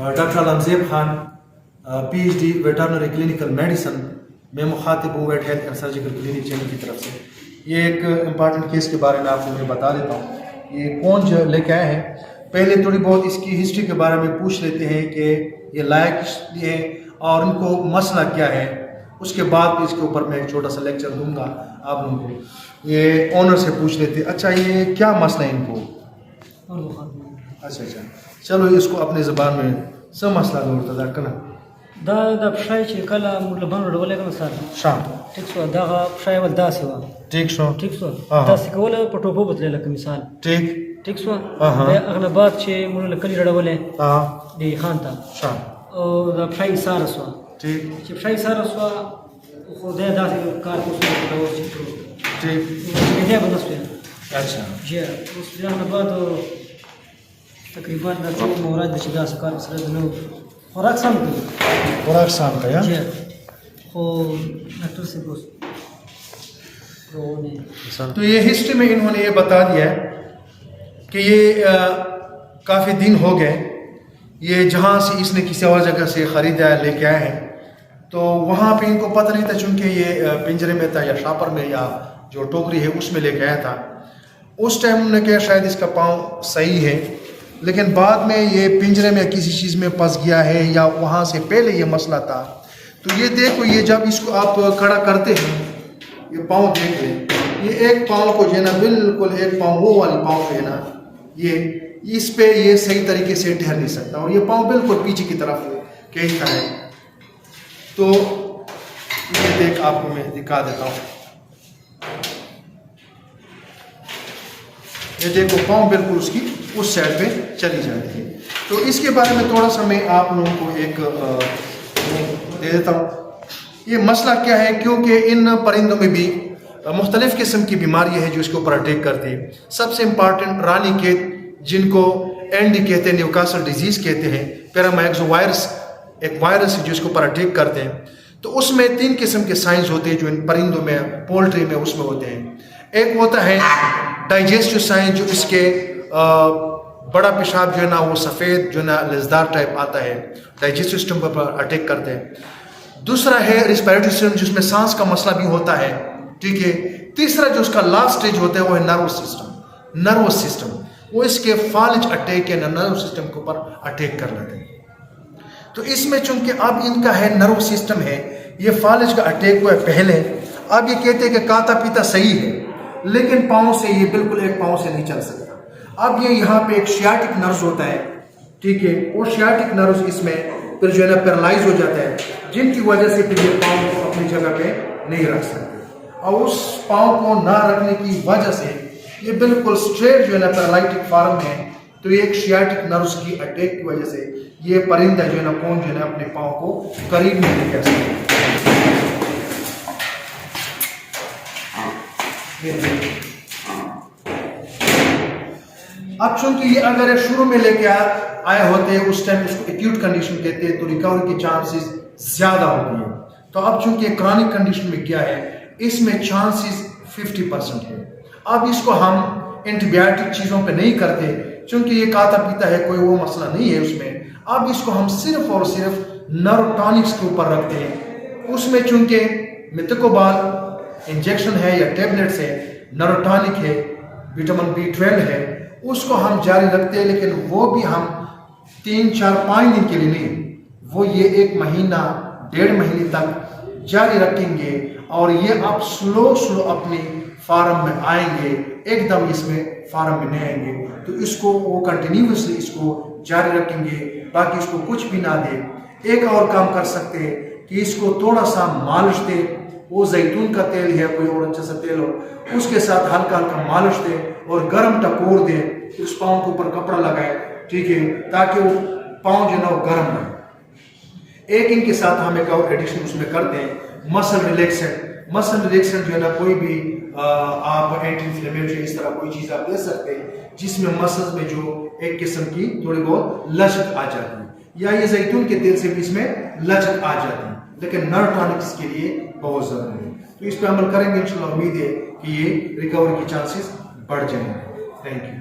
Doctor Alam Zeb Khan PhD veterinary clinical medicine میں مخاطب ہوں vet health and surgical clinic channel کی طرف سے. یہ ایک امپارٹنٹ کیس کے بارے میں آپ کو میں بتا دیتا ہوں. یہ کون جو لے کے آئے ہیں, پہلے تھوڑی بہت اس کی ہسٹری کے بارے میں پوچھ لیتے ہیں کہ یہ لائق اس لیے ہے اور ان کو مسئلہ کیا ہے. اس کے بعد اس کے اوپر میں ایک چھوٹا سا لیکچر دوں گا آپ لوگوں کو. یہ آنر سے پوچھ لیتے ہیں, اچھا یہ کیا مسئلہ ہے ان کو. اچھا چلو اس کو اپنی زبان میں سب مسئلہ دورتا دا کنا دا پشای چې کله موږ لبان وړولې کنه سر شام ټیک شو دغه پشای ول داسې و ٹھیک شو داسې کوله په ټوپو بدلې لکه مثال ټیک شو د اغلبات چې موږ له کلی وړولې دی خان ته شام او دا پشای سار سو ٹھیک چې پشای سار سو خو دا داسې کار کوو چې ٹھیک دې به نسو اچھا جی اوس بیا نه بعد تقریبا دا ټول مورد چې دا کار سره نو خوراک سام کوي خوراک شام کا یا جی خو ڈاکٹر سے پوچھ تو یہ ہسٹری میں انہوں نے یہ بتا دیا ہے کہ یہ کافی دن ہو گئے یہ جہاں سے اس نے کسی اور جگہ سے خریدا لے کے آئے ہیں, تو وہاں پہ ان کو پتہ نہیں تھا چونکہ یہ پنجرے میں تھا یا شاپر میں یا جو ٹوکری ہے اس میں لے کے آیا تھا. اس ٹائم انہوں نے کہا شاید اس کا پاؤں صحیح ہے, لیکن بعد میں یہ پنجرے میں کسی چیز میں پھنس گیا ہے یا وہاں سے پہلے یہ مسئلہ تھا. تو یہ دیکھو یہ جب اس کو آپ کھڑا کرتے ہیں یہ پاؤں دیکھ لیں, یہ ایک پاؤں کو جو ہے نا بالکل ایک پاؤں وہ والی پاؤں جو ہے نا یہ اس پہ یہ صحیح طریقے سے ٹھہر نہیں سکتا اور یہ پاؤں بالکل پیچھے کی طرف کھینچتا ہے. تو یہ دیکھ آپ کو میں دکھا دیتا ہوں, یہ دیکھو پاؤں بالکل اس کی اس سائڈ پہ چلی جاتی ہے. تو اس کے بارے میں تھوڑا سا میں آپ لوگوں کو ایک دے دیتا ہوں. یہ مسئلہ کیا ہے, کیونکہ ان پرندوں میں بھی مختلف قسم کی بیماری ہے جو اس کے اوپر اٹیک کرتی ہے. سب سے امپارٹنٹ رانی کیت جن کو ND کہتے ہیں, نیوکاسل ڈیزیز کہتے ہیں, پیرامائکزو وائرس ایک وائرس ہے جو اس کے اوپر اٹیک کرتے ہیں. تو اس میں 3 قسم کے سائنس ہوتے ہیں جو ان پرندوں میں پولٹری میں اس میں ہوتے ہیں. ایک ہوتا ہے ڈائجسٹو سائنس جو اس کے بڑا پیشاب جو ہے نا وہ سفید جو ہے نا لذدار ٹائپ آتا ہے, ڈائجسٹو سسٹم پر اٹیک کرتے ہیں. دوسرا ہے ریسپیریٹری سسٹم جس میں سانس کا مسئلہ بھی ہوتا ہے, ٹھیک ہے. تیسرا جو اس کا لاسٹ اسٹیج ہوتا ہے وہ ہے نروس سسٹم, وہ اس کے فالج اٹیک یا نروس سسٹم کے اوپر اٹیک کر لیتے ہیں. تو اس میں چونکہ اب ان کا ہے نروس سسٹم ہے, یہ فالج کا اٹیک ہوا ہے پہلے. اب یہ کہتے ہیں کہ کھاتا پیتا صحیح ہے لیکن پاؤں سے یہ بالکل ایک پاؤں سے نہیں چل سکتا. اب یہ یہاں پہ ایک شیاٹک نرز ہوتا ہے, ٹھیک ہے, اور شیاٹک نرز اس میں پھر جو ہے نا پیرالائز ہو جاتا ہے, جن کی وجہ سے پھر یہ پاؤں کو اپنی جگہ پہ نہیں رکھ سکتے. اور اس پاؤں کو نہ رکھنے کی وجہ سے یہ بالکل اسٹریٹ جو ہے نا پیرالائٹک فارم ہے. تو یہ ایک شیاٹک نرز کی اٹیک کی وجہ سے یہ پرندہ جو ہے نا کون جو ہے نا اپنے پاؤں کو قریب نہیں کر سکتے. اب چونکہ یہ اگر شروع میں لے کے آئے ہوتے ہیں اس ٹائم اس کو ایکیوٹ کنڈیشن کہتے ہیں, تو ریکوری کی چانسز زیادہ ہوتی ہیں. تو اب چونکہ کرونک کنڈیشن میں کیا ہے, اس میں چانسز 50% ہے. اب اس کو ہم اینٹی بایوٹک چیزوں پہ نہیں کرتے چونکہ یہ کھاتا پیتا ہے, کوئی وہ مسئلہ نہیں ہے اس میں. اب اس کو ہم صرف اور صرف نرو ٹانکس کے اوپر رکھتے ہیں. اس میں چونکہ میتھوکوبال انجیکشن ہے یا ٹیبلٹس ہے, نرو ٹانک ہے, وٹامن B12 ہے, اس کو ہم جاری رکھتے ہیں. لیکن وہ بھی ہم 3, 4, 5 دن کے لیے نہیں, وہ یہ 1 مہینہ 1.5 مہینے تک جاری رکھیں گے. اور یہ آپ سلو اپنے فارم میں آئیں گے, ایک دم اس میں فارم میں نہیں آئیں گے. تو اس کو وہ کنٹینیوسلی اس کو جاری رکھیں گے, باقی اس کو کچھ بھی نہ دے. ایک اور کام کر سکتے ہیں کہ اس کو تھوڑا سا مالش دے, وہ زیتون کا تیل ہے کوئی اور اچھا سا تیل ہو, اس کے ساتھ ہلکا مالش دے اور گرم ٹکور دے, اس پاؤں کے اوپر کپڑا لگائے, ٹھیک ہے, تاکہ وہ پاؤں جو ہے نا وہ گرم رہے. ایک ان کے ساتھ ہم ایک اور ایڈیشن اس میں کرتے ہیں, مسل ریلیکسنٹ جو ہے نا کوئی بھی آپ اینٹی انفلیمیٹری اس طرح کوئی چیز آپ دے سکتے ہیں جس میں مسلز میں جو ایک قسم کی تھوڑی بہت لچک آ جاتی ہے, یا یہ زیتون کے تیل سے بھی اس میں لچک آ جاتی ہے. لیکن نرو ٹانکس کے لیے بہت ضروری ہے. تو اس پہ عمل کریں گے, انشاءاللہ امید ہے کہ یہ ریکوری کی چانسز بڑھ جائیں گے. Thank you.